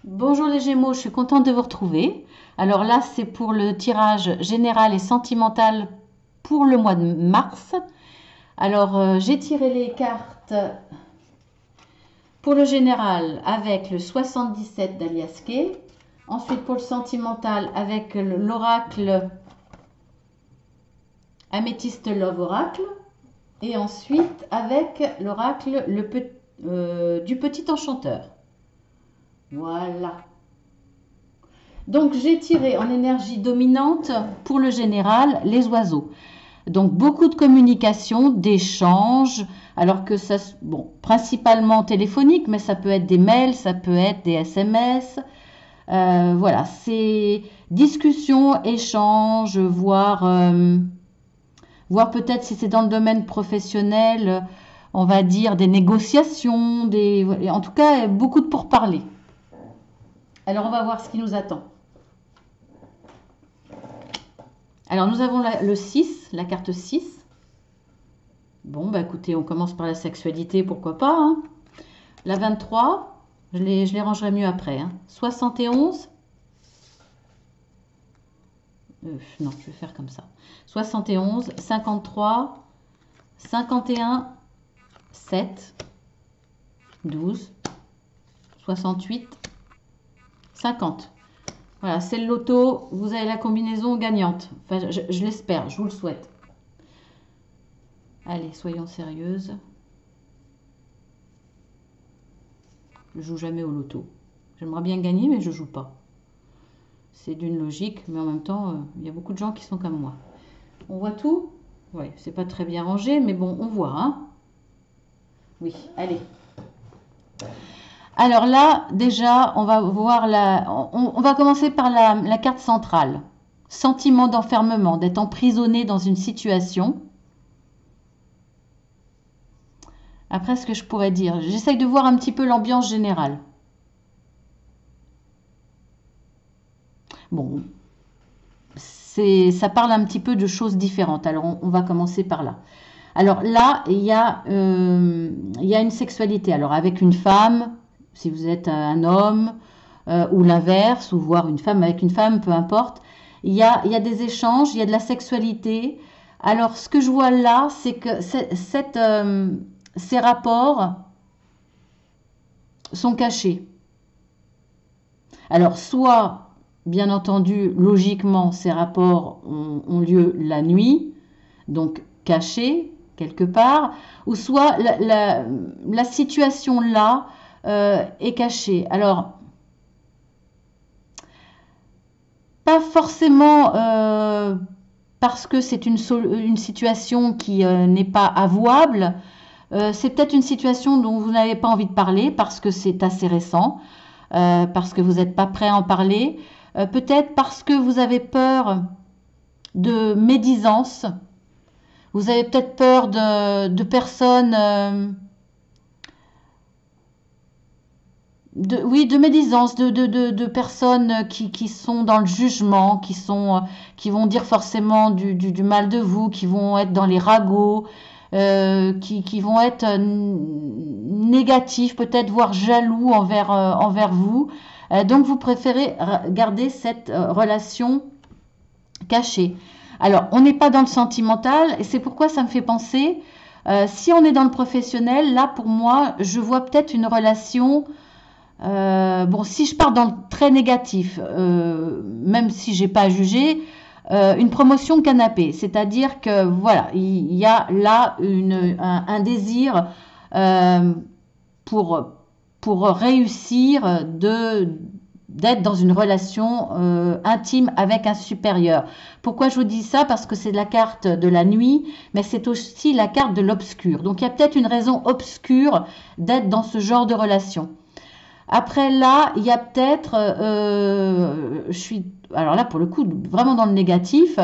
Bonjour les Gémeaux, je suis contente de vous retrouver. Alors là, c'est pour le tirage général et sentimental pour le mois de mars. Alors, j'ai tiré les cartes pour le général avec le 77 d'Alias Kay. Ensuite, pour le sentimental avec l'oracle Améthyste Love Oracle. Et ensuite, avec l'oracle du Petit Enchanteur. Voilà. Donc j'ai tiré en énergie dominante pour le général les oiseaux. Donc beaucoup de communication, d'échanges, alors que ça, bon, principalement téléphonique, mais ça peut être des mails, ça peut être des SMS. Voilà, c'est discussion, échange, voire peut-être si c'est dans le domaine professionnel, on va dire des négociations, en tout cas beaucoup de pourparlers. Alors on va voir ce qui nous attend. Alors nous avons le 6, la carte 6. Bon, bah écoutez, on commence par la sexualité, pourquoi pas. Hein. La 23, je les rangerai mieux après. Hein. 71. Non, je vais faire comme ça. 71, 53, 51, 7, 12, 68, 50. Voilà, c'est le loto. Vous avez la combinaison gagnante. Enfin, je l'espère, je vous le souhaite. Allez, soyons sérieuses. Je joue jamais au loto. J'aimerais bien gagner, mais je joue pas. C'est d'une logique, mais en même temps, il y a beaucoup de gens qui sont comme moi. On voit tout? Oui, c'est pas très bien rangé, mais bon, on voit, hein? Oui, allez. Alors là, déjà, on va voir on va commencer par la carte centrale. Sentiment d'enfermement, d'être emprisonné dans une situation. Après, ce que je pourrais dire, j'essaye de voir un petit peu l'ambiance générale. Bon, ça parle un petit peu de choses différentes. Alors, on va commencer par là. Alors là, il y a une sexualité. Alors, avec une femme, si vous êtes un homme, ou l'inverse, ou voir une femme avec une femme, peu importe. Il y a des échanges, il y a de la sexualité. Alors, ce que je vois là, c'est que ces rapports sont cachés. Alors, soit, bien entendu, logiquement, ces rapports ont lieu la nuit, donc cachés quelque part, ou soit la situation là est cachée. Alors, pas forcément parce que c'est une situation qui n'est pas avouable. C'est peut-être une situation dont vous n'avez pas envie de parler parce que c'est assez récent, parce que vous n'êtes pas prêt à en parler. Peut-être parce que vous avez peur de médisance. Vous avez peut-être peur de personnes... de médisance, de personnes qui sont dans le jugement, qui vont dire forcément du mal de vous, qui vont être dans les ragots, qui vont être négatifs, peut-être voire jaloux envers vous. Donc vous préférez garder cette relation cachée. Alors, on n'est pas dans le sentimental, et c'est pourquoi ça me fait penser, si on est dans le professionnel, là pour moi, je vois peut-être une relation bon, si je pars dans le très négatif, même si j'ai pas jugé, une promotion canapé, c'est-à-dire que voilà, il y a là un désir euh, pour réussir d'être dans une relation intime avec un supérieur. Pourquoi je vous dis ça? Parce que c'est la carte de la nuit, mais c'est aussi la carte de l'obscur. Donc il y a peut-être une raison obscure d'être dans ce genre de relation. Après là, il y a peut-être, alors là pour le coup vraiment dans le négatif,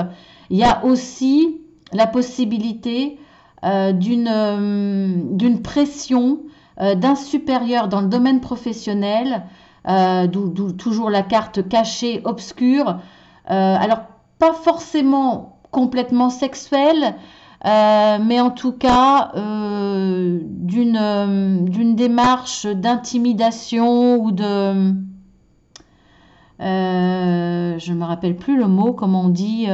il y a aussi la possibilité d'une pression d'un supérieur dans le domaine professionnel, d'où toujours la carte cachée, obscure. Alors pas forcément complètement sexuelle, mais en tout cas d'une démarche d'intimidation ou de Je me rappelle plus le mot, comment on dit.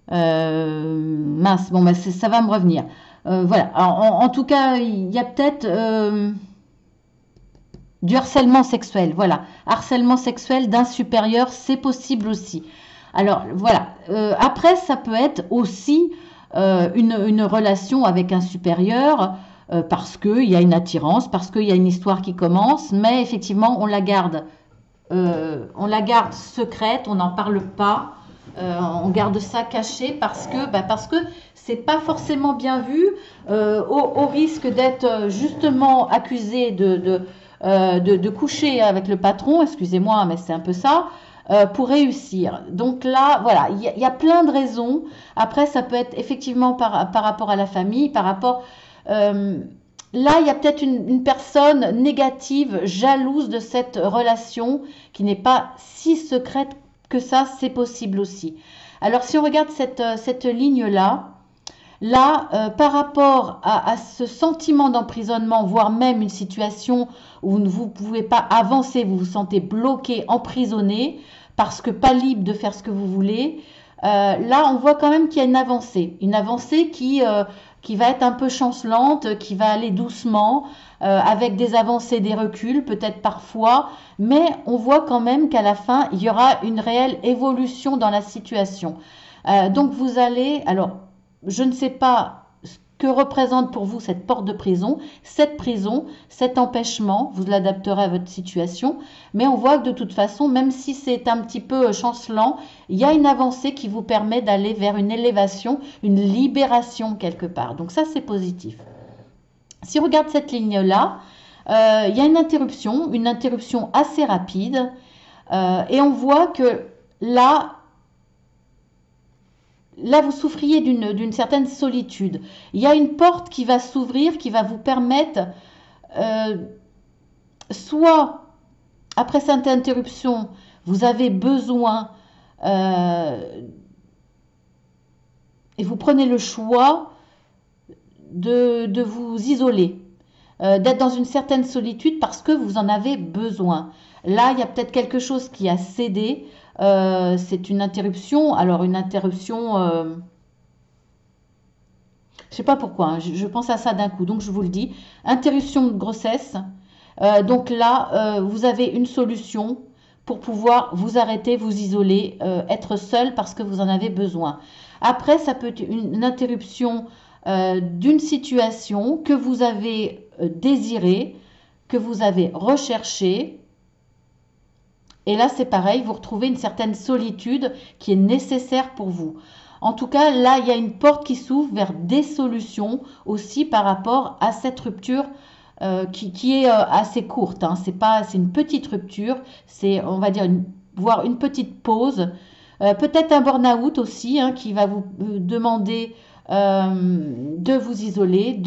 Mince, bon, bah, ça va me revenir. Voilà. Alors, en tout cas, il y a peut-être du harcèlement sexuel. Voilà. Harcèlement sexuel d'un supérieur, c'est possible aussi. Alors, voilà. Après, ça peut être aussi une relation avec un supérieur parce qu'il y a une attirance, parce qu'il y a une histoire qui commence, mais effectivement, on la garde secrète, on n'en parle pas. On garde ça caché parce que c'est pas forcément bien vu, au risque d'être justement accusé de coucher avec le patron, excusez-moi, mais c'est un peu ça, pour réussir. Donc là, voilà, il y a plein de raisons. Après, ça peut être effectivement par rapport à la famille, par rapport... euh, Là, il y a peut-être une personne négative, jalouse de cette relation qui n'est pas si secrète que ça, c'est possible aussi. Alors, si on regarde cette ligne-là, par rapport à ce sentiment d'emprisonnement, voire même une situation où vous ne pouvez pas avancer, vous vous sentez bloqué, emprisonné, parce que pas libre de faire ce que vous voulez, là, on voit quand même qu'il y a une avancée qui va être un peu chancelante, qui va aller doucement, avec des avancées, des reculs, peut-être parfois, mais on voit quand même qu'à la fin, il y aura une réelle évolution dans la situation. Donc vous allez, alors je ne sais pas ce que représente pour vous cette porte de prison, cet empêchement, vous l'adapterez à votre situation, mais on voit que de toute façon, même si c'est un petit peu chancelant, il y a une avancée qui vous permet d'aller vers une élévation, une libération quelque part. Donc ça, c'est positif. Si on regarde cette ligne-là, il y a une interruption assez rapide, et on voit que là, vous souffriez d'une certaine solitude. Il y a une porte qui va s'ouvrir, qui va vous permettre, euh, soit après cette interruption, vous avez besoin et vous prenez le choix de vous isoler, d'être dans une certaine solitude parce que vous en avez besoin. Là, il y a peut-être quelque chose qui a cédé. C'est une interruption. Alors, une interruption, je ne sais pas pourquoi, hein, je pense à ça d'un coup, donc je vous le dis. Interruption de grossesse. Donc là, vous avez une solution pour pouvoir vous arrêter, vous isoler, être seul parce que vous en avez besoin. Après, ça peut être une interruption d'une situation que vous avez désirée, que vous avez recherchée. Et là, c'est pareil, vous retrouvez une certaine solitude qui est nécessaire pour vous. En tout cas, là, il y a une porte qui s'ouvre vers des solutions aussi par rapport à cette rupture qui est assez courte. Hein. C'est une petite rupture, c'est, on va dire, voire une petite pause. Peut-être un burn-out aussi hein, qui va vous demander de vous isoler,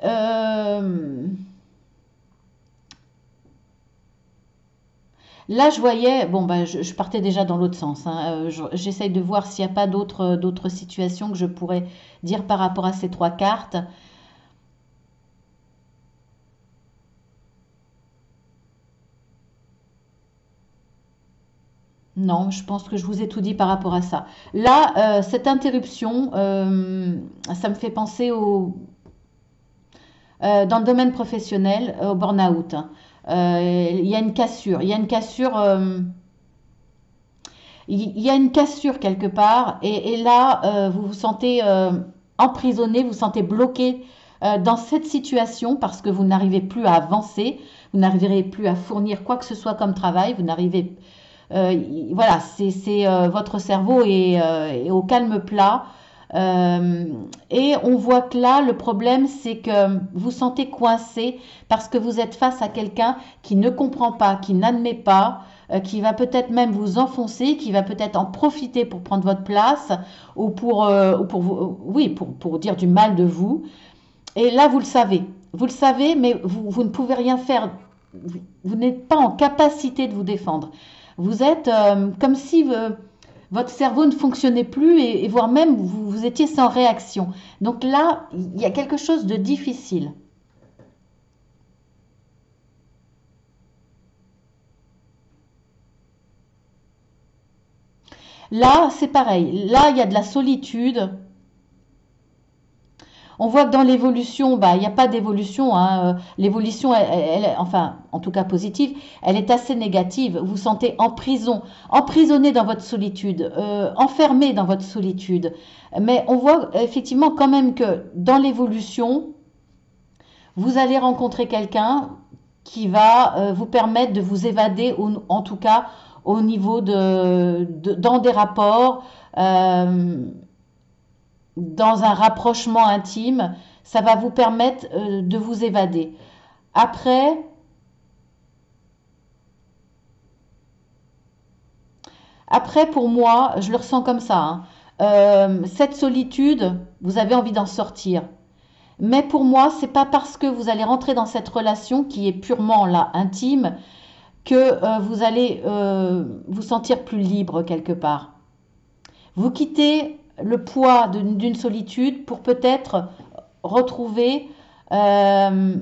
euh, là, je voyais, bon, bah, je partais déjà dans l'autre sens. Hein. J'essaye de voir s'il n'y a pas d'autres situations que je pourrais dire par rapport à ces trois cartes. Non, je pense que je vous ai tout dit par rapport à ça. Là, cette interruption, ça me fait penser dans le domaine professionnel, au burn-out. Hein. Il y a une cassure. Il y a une cassure quelque part. Et là, vous vous sentez emprisonné, vous vous sentez bloqué dans cette situation parce que vous n'arrivez plus à avancer, vous n'arriverez plus à fournir quoi que ce soit comme travail, vous n'arrivez voilà, c'est votre cerveau est au calme plat. Euh, et on voit que là, le problème, c'est que vous sentez coincé parce que vous êtes face à quelqu'un qui ne comprend pas, qui n'admet pas, qui va peut-être même vous enfoncer, qui va peut-être en profiter pour prendre votre place ou pour vous, oui, pour dire du mal de vous. Et là, vous le savez, mais vous ne pouvez rien faire. Vous n'êtes pas en capacité de vous défendre. Vous êtes comme si Votre cerveau ne fonctionnait plus et voire même vous étiez sans réaction. Donc là, il y a quelque chose de difficile. Là, c'est pareil. Là, il y a de la solitude. On voit que dans l'évolution, bah, il n'y a pas d'évolution, hein. L'évolution, enfin, en tout cas positive, elle est assez négative. Vous vous sentez en prison, emprisonné dans votre solitude, enfermé dans votre solitude. Mais on voit effectivement quand même que dans l'évolution, vous allez rencontrer quelqu'un qui va vous permettre de vous évader, en tout cas au niveau dans des rapports. euh, dans un rapprochement intime, ça va vous permettre de vous évader. Après, pour moi, je le ressens comme ça, hein. Cette solitude, vous avez envie d'en sortir. Mais pour moi, c'est pas parce que vous allez rentrer dans cette relation qui est purement là intime que vous allez vous sentir plus libre quelque part. Vous quittez le poids d'une solitude pour peut-être retrouver euh,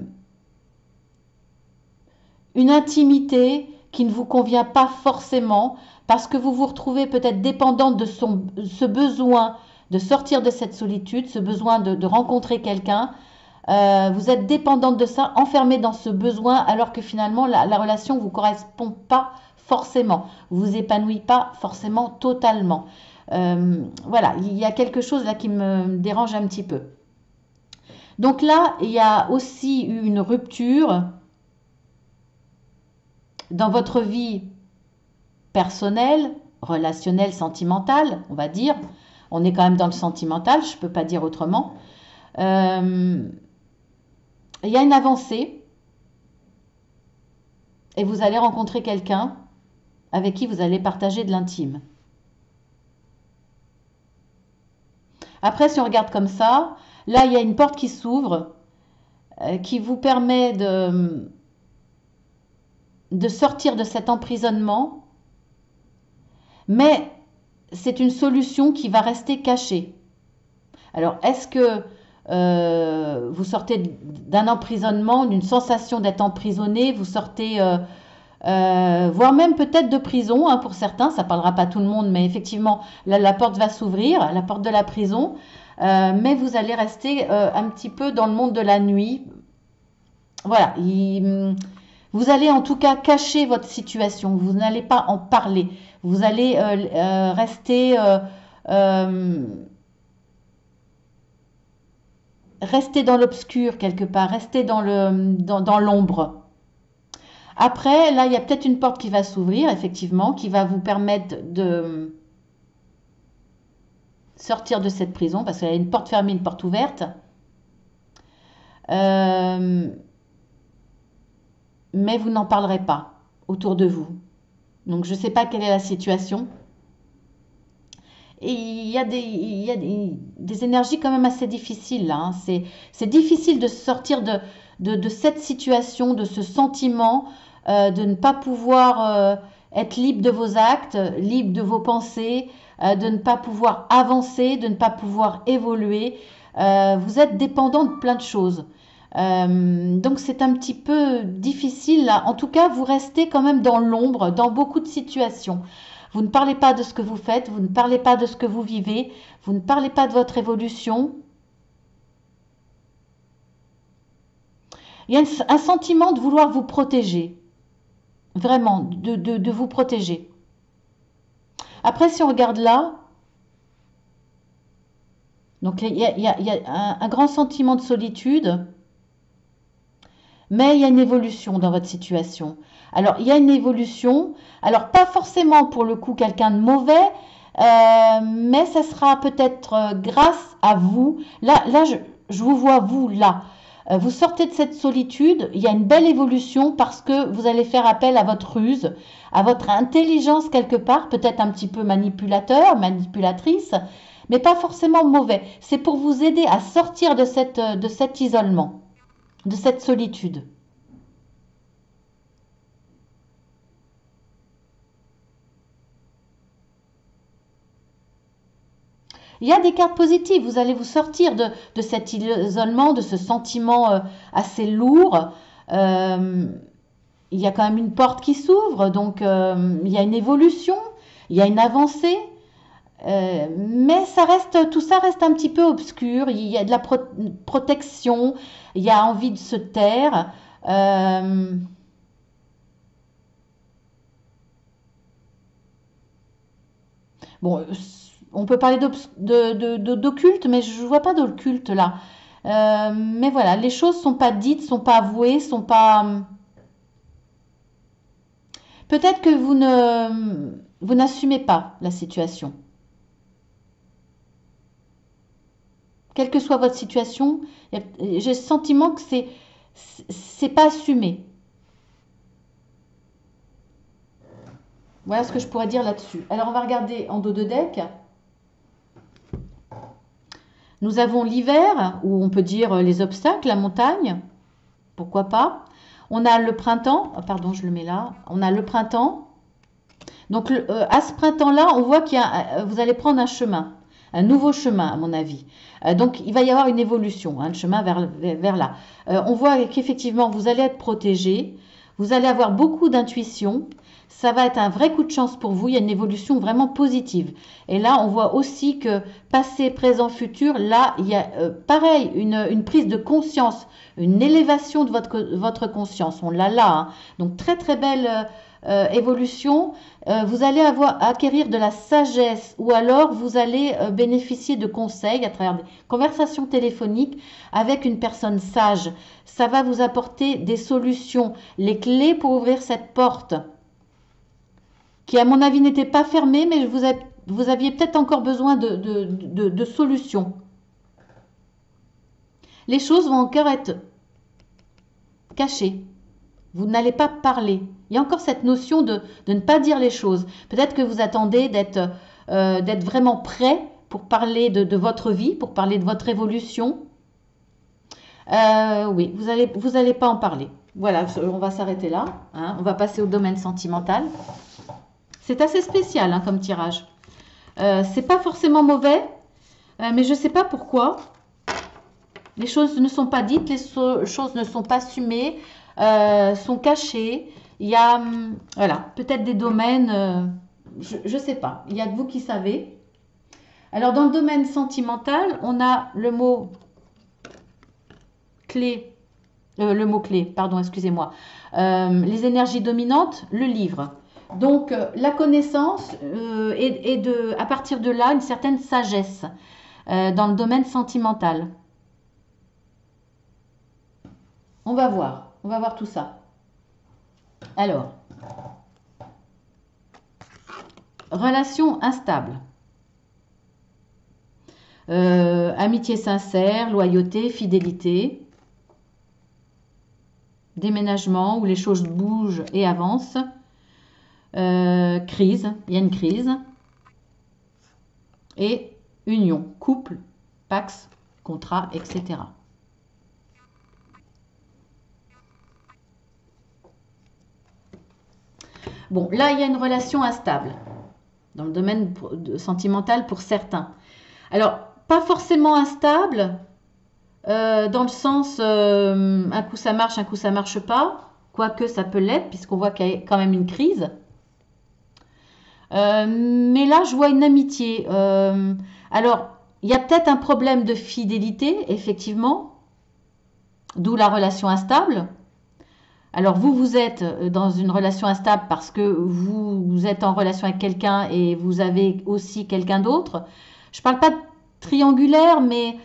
une intimité qui ne vous convient pas forcément parce que vous vous retrouvez peut-être dépendante de ce besoin de sortir de cette solitude, ce besoin de rencontrer quelqu'un. Vous êtes dépendante de ça, enfermée dans ce besoin alors que finalement la relation ne vous correspond pas forcément, vous vous épanouissez pas forcément totalement. Voilà, il y a quelque chose là qui me dérange un petit peu. Donc là, il y a aussi eu une rupture dans votre vie personnelle, relationnelle, sentimentale, on va dire. On est quand même dans le sentimental, je ne peux pas dire autrement. Euh, il y a une avancée et vous allez rencontrer quelqu'un avec qui vous allez partager de l'intime. Après, si on regarde comme ça, là, il y a une porte qui s'ouvre, qui vous permet de sortir de cet emprisonnement, mais c'est une solution qui va rester cachée. Alors, est-ce que vous sortez d'un emprisonnement, d'une sensation d'être emprisonné, vous sortez, voire même peut-être de prison, hein, pour certains, ça ne parlera pas à tout le monde, mais effectivement, là, la porte va s'ouvrir, la porte de la prison, mais vous allez rester un petit peu dans le monde de la nuit. Voilà, vous allez en tout cas cacher votre situation, vous n'allez pas en parler, vous allez euh, rester dans l'obscur quelque part, rester dans l'ombre. Après, là, il y a peut-être une porte qui va s'ouvrir, effectivement, qui va vous permettre de sortir de cette prison, parce qu'il y a une porte fermée, une porte ouverte. Euh, mais vous n'en parlerez pas autour de vous. Donc, je ne sais pas quelle est la situation. Et il y a des énergies quand même assez difficiles, là, hein. C'est difficile de sortir de cette situation, de ce sentiment, de ne pas pouvoir être libre de vos actes, libre de vos pensées, de ne pas pouvoir avancer, de ne pas pouvoir évoluer. Vous êtes dépendant de plein de choses. Donc c'est un petit peu difficile là. En tout cas, vous restez quand même dans l'ombre dans beaucoup de situations. Vous ne parlez pas de ce que vous faites, vous ne parlez pas de ce que vous vivez, vous ne parlez pas de votre évolution. Il y a un sentiment de vouloir vous protéger, vraiment, de vous protéger. Après, si on regarde là, donc il y a un grand sentiment de solitude, mais il y a une évolution dans votre situation. Alors, il y a une évolution, alors pas forcément pour le coup quelqu'un de mauvais, mais ça sera peut-être grâce à vous. Là je vous vois vous là. Vous sortez de cette solitude, il y a une belle évolution parce que vous allez faire appel à votre ruse, à votre intelligence quelque part, peut-être un petit peu manipulateur, manipulatrice, mais pas forcément mauvais. C'est pour vous aider à sortir de cet isolement, de cette solitude. Il y a des cartes positives. Vous allez vous sortir de cet isolement, de ce sentiment assez lourd. Il y a quand même une porte qui s'ouvre, donc il y a une évolution, il y a une avancée. Mais tout ça reste un petit peu obscur. Il y a de la protection, il y a envie de se taire. Bon, on peut parler d'occulte, mais je ne vois pas d'occulte là. Mais voilà, les choses sont pas dites, sont pas avouées, sont pas. Peut-être que vous n'assumez pas la situation. Quelle que soit votre situation, j'ai le sentiment que c'est pas assumé. Voilà ce que je pourrais dire là-dessus. Alors on va regarder en dos de deck. Nous avons l'hiver, où on peut dire les obstacles, la montagne, pourquoi pas. On a le printemps, pardon, je le mets là. On a le printemps. Donc à ce printemps-là, on voit vous allez prendre un chemin, un nouveau chemin à mon avis. Donc il va y avoir une évolution, le chemin vers là. On voit qu'effectivement vous allez être protégé, vous allez avoir beaucoup d'intuition. Ça va être un vrai coup de chance pour vous. Il y a une évolution vraiment positive. Et là, on voit aussi que passé, présent, futur, là, il y a pareil, une prise de conscience, une élévation de votre conscience. On l'a là. Hein. Donc, très, très belle évolution. Vous allez acquérir de la sagesse ou alors vous allez bénéficier de conseils à travers des conversations téléphoniques avec une personne sage. Ça va vous apporter des solutions, les clés pour ouvrir cette porte qui à mon avis n'était pas fermé, mais vous aviez peut-être encore besoin de solutions. Les choses vont encore être cachées. Vous n'allez pas parler. Il y a encore cette notion de ne pas dire les choses. Peut-être que vous attendez d'être vraiment prêt pour parler de votre vie, pour parler de votre évolution. Oui, vous allez pas en parler. Voilà, on va s'arrêter là. Hein. On va passer au domaine sentimental. C'est assez spécial hein, comme tirage. C'est pas forcément mauvais, mais je ne sais pas pourquoi. Les choses ne sont pas dites, les choses ne sont pas assumées, sont cachées. Il y a, voilà, peut-être des domaines, je ne sais pas. Il y a que vous qui savez. Alors, dans le domaine sentimental, on a le mot clé, pardon, excusez-moi. Les énergies dominantes, le livre. Donc, la connaissance et à partir de là, une certaine sagesse dans le domaine sentimental. On va voir tout ça. Alors, relation instable. Amitié sincère, loyauté, fidélité. Déménagement où les choses bougent et avancent. Crise, il y a une crise. Et union, couple, pax, contrat, etc. Bon, là, il y a une relation instable dans le domaine sentimental pour certains. Alors, pas forcément instable, dans le sens, un coup ça marche, un coup ça marche pas, quoique ça peut l'être, puisqu'on voit qu'il y a quand même une crise. Mais là, je vois une amitié. Alors, il y a peut-être un problème de fidélité, effectivement, d'où la relation instable. Alors, vous êtes dans une relation instable parce que vous êtes en relation avec quelqu'un et vous avez aussi quelqu'un d'autre. Je ne parle pas de triangulaire, mais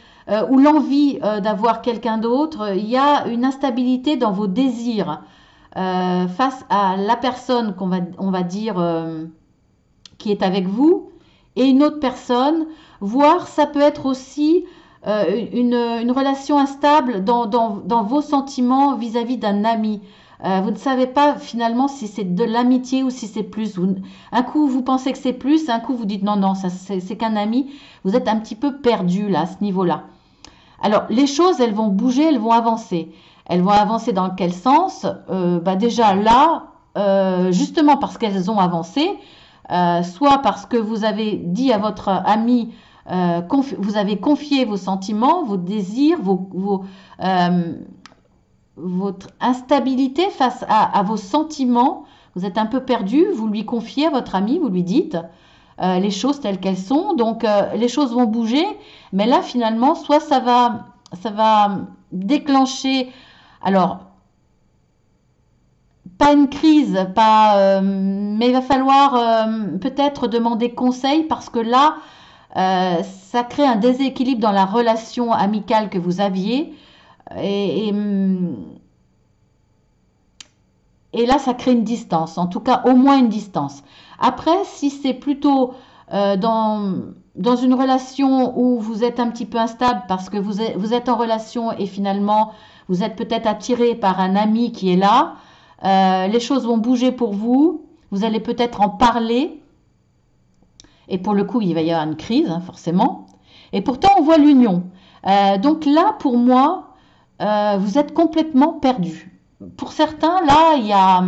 où l'envie d'avoir quelqu'un d'autre, il y a une instabilité dans vos désirs face à la personne on va dire qui est avec vous et une autre personne, voire ça peut être aussi une relation instable dans vos sentiments vis-à-vis d'un ami. Vous ne savez pas finalement si c'est de l'amitié ou si c'est plus. Un coup, vous pensez que c'est plus, un coup, vous dites non, non, c'est qu'un ami. Vous êtes un petit peu perdu là, à ce niveau-là. Alors, les choses, elles vont bouger, elles vont avancer. Elles vont avancer dans quel sens déjà là, justement parce qu'elles ont avancé, soit parce que vous avez dit à votre ami vous avez confié vos sentiments, vos désirs, votre instabilité face à vos sentiments. Vous êtes un peu perdu, vous lui confiez à votre ami, vous lui dites les choses telles qu'elles sont. Donc les choses vont bouger, mais là finalement, soit ça va déclencher, alors pas une crise, mais il va falloir peut-être demander conseil parce que là, ça crée un déséquilibre dans la relation amicale que vous aviez. Et, et là, ça crée une distance, en tout cas au moins une distance. Après, si c'est plutôt dans une relation où vous êtes un petit peu instable parce que vous êtes en relation et finalement vous êtes peut-être attiré par un ami qui est là, les choses vont bouger pour vous, vous allez peut-être en parler et pour le coup il va y avoir une crise hein, forcément et pourtant on voit l'union. Donc là pour moi vous êtes complètement perdu. Pour certains là il y a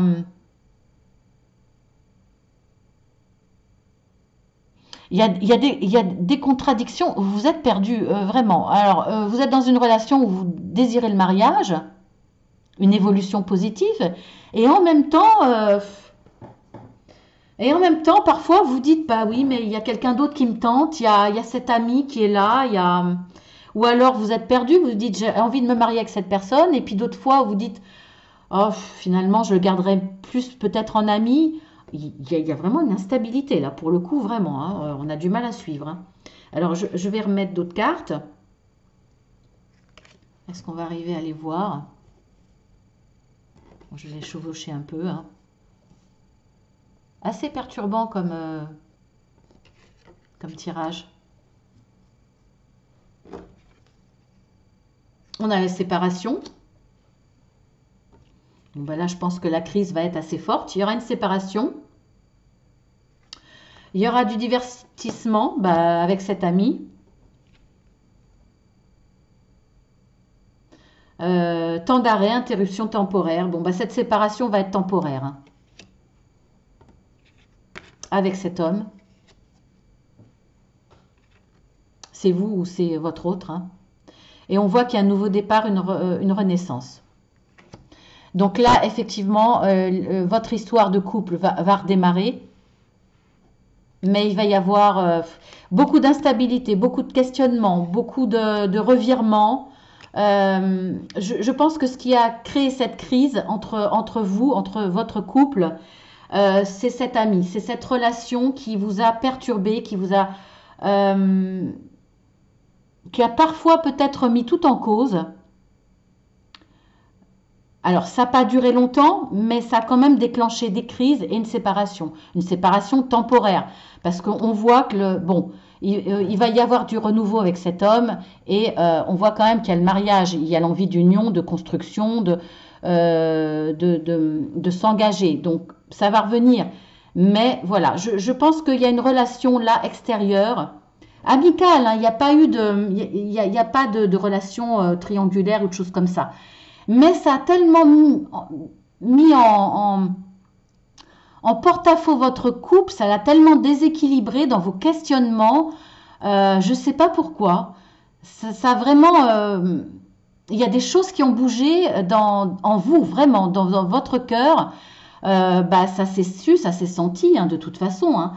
il y a des contradictions, vous êtes perdu vraiment. Alors, vous êtes dans une relation où vous désirez le mariage, une évolution positive, et en même temps, parfois vous dites, bah oui, mais il y a quelqu'un d'autre qui me tente, il y a cet ami qui est là, ou alors vous êtes perdu, vous dites, j'ai envie de me marier avec cette personne, et puis d'autres fois vous dites, oh, finalement, je le garderai plus peut-être en ami. Il y a vraiment une instabilité là, pour le coup, vraiment. Hein, on a du mal à suivre. Hein. Alors, je vais remettre d'autres cartes. Est-ce qu'on va arriver à les voir? Je vais les chevaucher un peu. Hein. Assez perturbant comme tirage. On a la séparation. Bon, ben là, je pense que la crise va être assez forte. Il y aura une séparation. Il y aura du divertissement avec cet ami. Temps d'arrêt, interruption temporaire. Bon, cette séparation va être temporaire. Hein, avec cet homme. C'est vous ou c'est votre autre. Hein. Et on voit qu'il y a un nouveau départ, une renaissance. Donc là, effectivement, votre histoire de couple va redémarrer. Mais il va y avoir beaucoup d'instabilité, beaucoup de questionnements, beaucoup de revirements. Je pense que ce qui a créé cette crise entre vous, entre votre couple, c'est cet ami, c'est cette relation qui vous a perturbé, qui a parfois peut-être mis tout en cause. Alors, ça n'a pas duré longtemps, mais ça a quand même déclenché des crises et une séparation temporaire. Parce qu'on voit que, il va y avoir du renouveau avec cet homme et on voit quand même qu'il y a le mariage, il y a l'envie d'union, de construction, de s'engager. Donc, ça va revenir. Mais voilà, je pense qu'il y a une relation là extérieure, amicale. Hein, il n'y a pas eu il y a pas de relation triangulaire ou de choses comme ça. Mais ça a tellement mis en porte-à-faux votre couple, ça l'a tellement déséquilibré dans vos questionnements. Je ne sais pas pourquoi. Ça a vraiment... il y a des choses qui ont bougé en vous, vraiment, dans votre cœur. Ça s'est su, ça s'est senti, hein, de toute façon. Hein.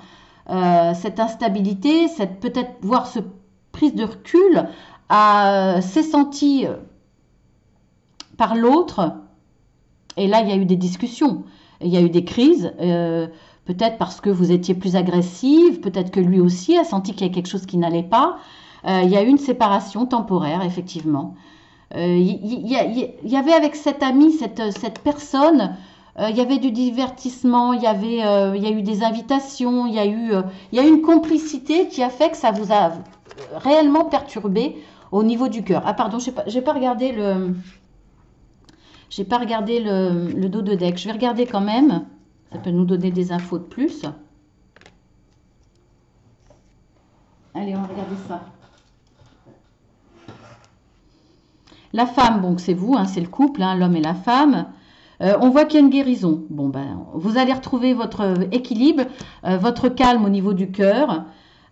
Cette instabilité, peut-être voir ce prise de recul, s'est senti... par l'autre, et là il y a eu des discussions, il y a eu des crises, peut-être parce que vous étiez plus agressive, peut-être que lui aussi a senti qu'il y a quelque chose qui n'allait pas, il y a eu une séparation temporaire, effectivement. Il y avait avec cet ami, cette personne, il y avait du divertissement, il y a eu des invitations, il y a eu une complicité qui a fait que ça vous a réellement perturbé au niveau du cœur. Ah pardon, j'ai pas regardé j'ai pas regardé le dos de deck. Je vais regarder quand même. Ça peut nous donner des infos de plus. Allez, on va regarder ça. La femme, bon, c'est vous, hein, c'est le couple, hein, l'homme et la femme. On voit qu'il y a une guérison. Bon, vous allez retrouver votre équilibre, votre calme au niveau du cœur.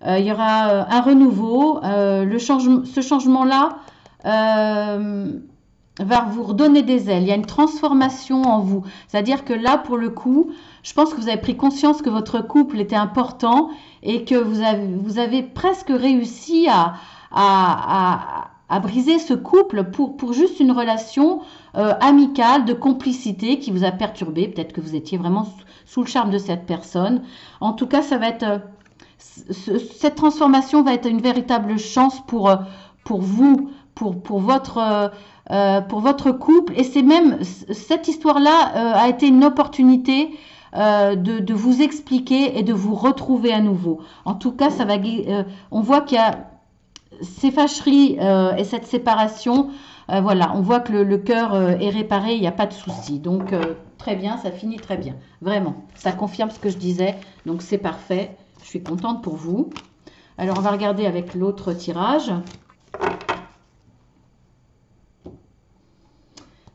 Il y aura un renouveau. Ce changement-là va vous redonner des ailes. Il y a une transformation en vous. C'est-à-dire que là, pour le coup, je pense que vous avez pris conscience que votre couple était important et que vous avez presque réussi à briser ce couple pour juste une relation amicale, de complicité qui vous a perturbé. Peut-être que vous étiez vraiment sous le charme de cette personne. En tout cas, ça va être... cette transformation va être une véritable chance pour vous, pour votre couple. Et c'est même, cette histoire-là a été une opportunité de vous expliquer et de vous retrouver à nouveau. En tout cas, ça va, on voit qu'il y a ces fâcheries et cette séparation. Voilà, on voit que le cœur est réparé, il n'y a pas de souci. Donc, très bien, ça finit très bien. Vraiment, ça confirme ce que je disais. Donc, c'est parfait. Je suis contente pour vous. Alors, on va regarder avec l'autre tirage.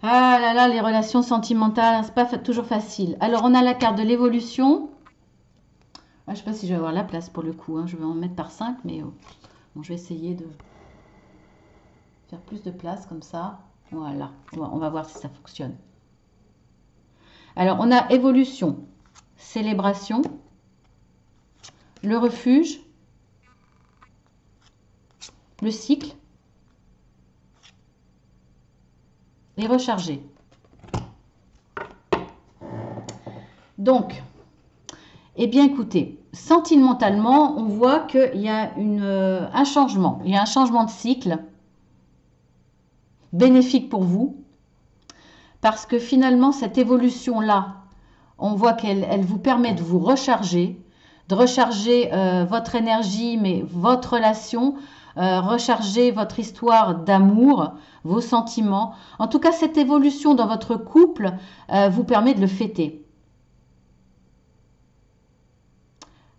Ah là là, les relations sentimentales, c'est pas toujours facile. Alors, on a la carte de l'évolution. Je ne sais pas si je vais avoir la place pour le coup. Hein. Je vais en mettre par 5, mais bon, je vais essayer de faire plus de place comme ça. Voilà, on va voir si ça fonctionne. Alors, on a évolution, célébration, le refuge, le cycle et recharger. Donc, eh bien écoutez, sentimentalement, on voit qu'il y a un changement. Il y a un changement de cycle bénéfique pour vous. Parce que finalement, cette évolution-là, on voit qu'elle vous permet de vous recharger, de recharger votre énergie, mais votre relation, recharger votre histoire d'amour, vos sentiments. En tout cas, cette évolution dans votre couple vous permet de le fêter.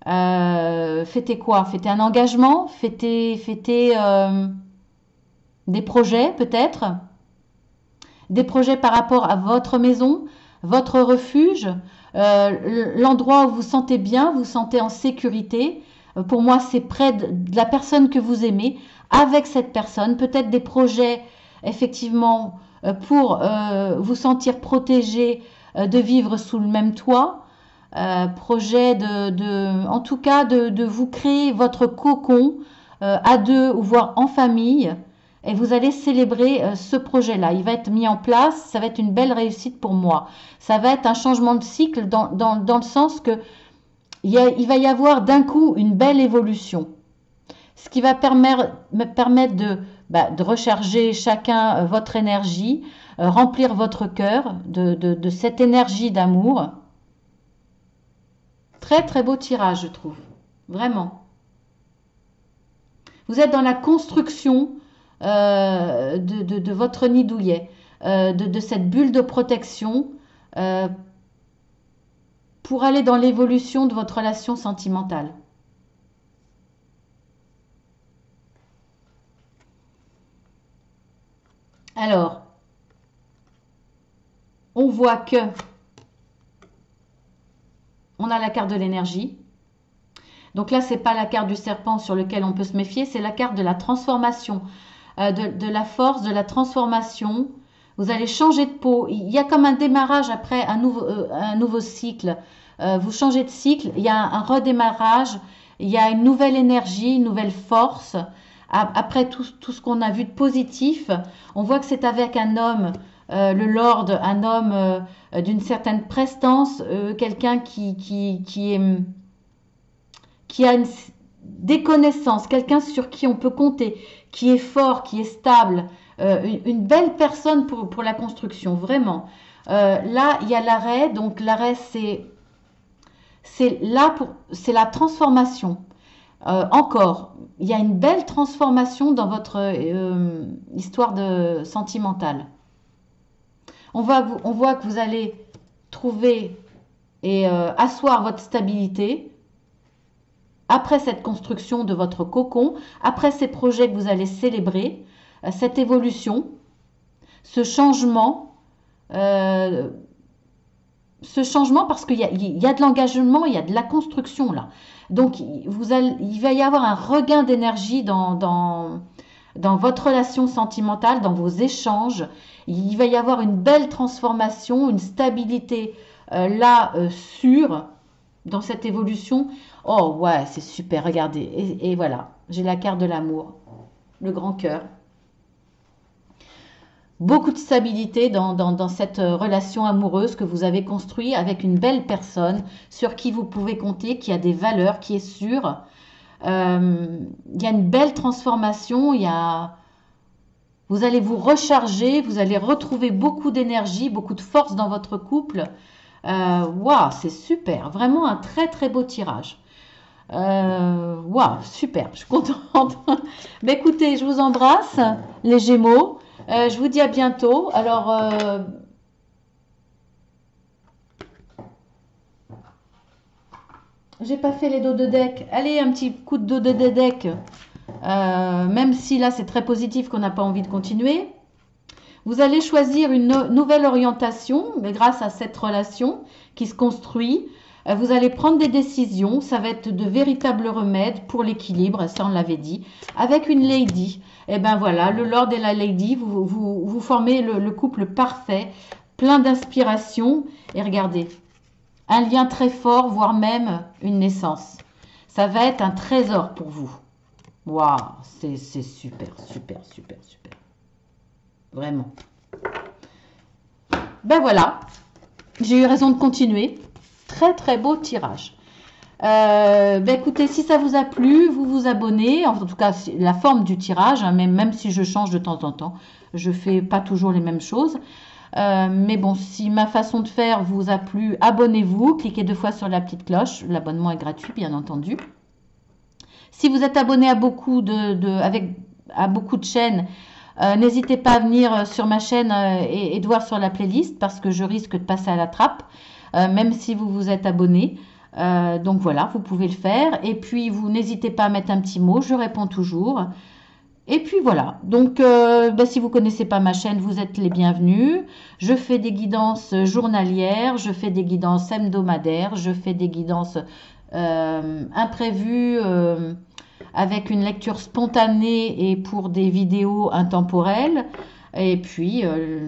Fêter quoi? Fêter un engagement? Fêter des projets peut-être? Des projets par rapport à votre maison, votre refuge, l'endroit où vous vous sentez bien, vous vous sentez en sécurité. Pour moi, c'est près de la personne que vous aimez, avec cette personne. Peut-être des projets, effectivement, pour vous sentir protégé, de vivre sous le même toit. Projet en tout cas, de vous créer votre cocon à deux ou voire en famille. Et vous allez célébrer ce projet-là. Il va être mis en place, ça va être une belle réussite pour moi. Ça va être un changement de cycle dans le sens que il va y avoir d'un coup une belle évolution. Ce qui va me permettre de recharger chacun votre énergie, remplir votre cœur de cette énergie d'amour. Très très beau tirage, je trouve. Vraiment. Vous êtes dans la construction de votre nid douillet, de cette bulle de protection pour aller dans l'évolution de votre relation sentimentale. Alors, on voit que on a la carte de l'énergie. Donc là, c'est pas la carte du serpent sur lequel on peut se méfier, c'est la carte de la transformation. De la force, de la transformation. Vous allez changer de peau. Il y a comme un démarrage après un nouveau cycle. Vous changez de cycle, il y a un redémarrage, il y a une nouvelle énergie, une nouvelle force. Après tout ce qu'on a vu de positif, on voit que c'est avec un homme, le Lord, un homme d'une certaine prestance, quelqu'un qui a des connaissances, quelqu'un sur qui on peut compter, qui est fort, qui est stable, une belle personne pour la construction, vraiment. Là, il y a l'arrêt, donc l'arrêt, c'est la transformation. Encore, il y a une belle transformation dans votre histoire sentimentale. On voit que vous allez trouver et asseoir votre stabilité après cette construction de votre cocon, après ces projets que vous allez célébrer, cette évolution, ce changement parce qu'il y a de l'engagement, il y a de la construction là. Donc, il va y avoir un regain d'énergie dans votre relation sentimentale, dans vos échanges. Il va y avoir une belle transformation, une stabilité sûre dans cette évolution. Oh ouais, c'est super, regardez. Et voilà, j'ai la carte de l'amour, le grand cœur. Beaucoup de stabilité dans cette relation amoureuse que vous avez construite avec une belle personne sur qui vous pouvez compter, qui a des valeurs, qui est sûre. Il y a une belle transformation, vous allez vous recharger, vous allez retrouver beaucoup d'énergie, beaucoup de force dans votre couple. Waouh, c'est super, vraiment un très très beau tirage. Waouh, super, je suis contente. Mais écoutez, je vous embrasse, les Gémeaux. Je vous dis à bientôt. Alors, j'ai pas fait les dos de deck. Allez, un petit coup de dos de deck. Même si là, c'est très positif qu'on n'a pas envie de continuer. Vous allez choisir une nouvelle orientation, mais grâce à cette relation qui se construit. Vous allez prendre des décisions, ça va être de véritables remèdes pour l'équilibre, ça on l'avait dit, avec une lady. Et ben voilà, le lord et la lady, vous formez le couple parfait, plein d'inspiration. Et regardez, un lien très fort, voire même une naissance. Ça va être un trésor pour vous. Waouh, c'est super, super, super, super. Vraiment. Ben voilà, j'ai eu raison de continuer. Très très beau tirage. Ben écoutez, si ça vous a plu, vous vous abonnez. En tout cas, la forme du tirage, hein, même si je change de temps en temps, je fais pas toujours les mêmes choses. Mais bon, si ma façon de faire vous a plu, abonnez-vous. Cliquez 2 fois sur la petite cloche. L'abonnement est gratuit, bien entendu. Si vous êtes abonné à beaucoup à beaucoup de chaînes, n'hésitez pas à venir sur ma chaîne et de voir sur la playlist parce que je risque de passer à la trappe. Même si vous vous êtes abonné. Donc voilà, vous pouvez le faire. Et puis, vous n'hésitez pas à mettre un petit mot, je réponds toujours. Et puis voilà, donc si vous ne connaissez pas ma chaîne, vous êtes les bienvenus. Je fais des guidances journalières, je fais des guidances hebdomadaires, je fais des guidances imprévues avec une lecture spontanée et pour des vidéos intemporelles. Et puis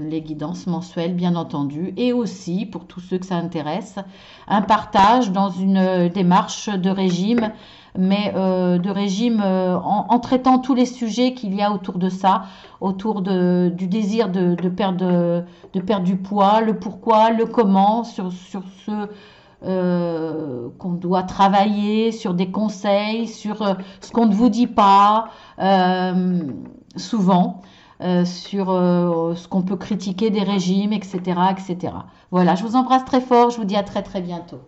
les guidances mensuelles, bien entendu. Et aussi, pour tous ceux que ça intéresse, un partage dans une démarche de régime, mais en traitant tous les sujets qu'il y a autour de ça, autour du désir de perdre du poids, le pourquoi, le comment, sur ce qu'on doit travailler, sur des conseils, sur ce qu'on ne vous dit pas souvent. Sur ce qu'on peut critiquer des régimes, etc., etc. Voilà, je vous embrasse très fort, je vous dis à très très bientôt.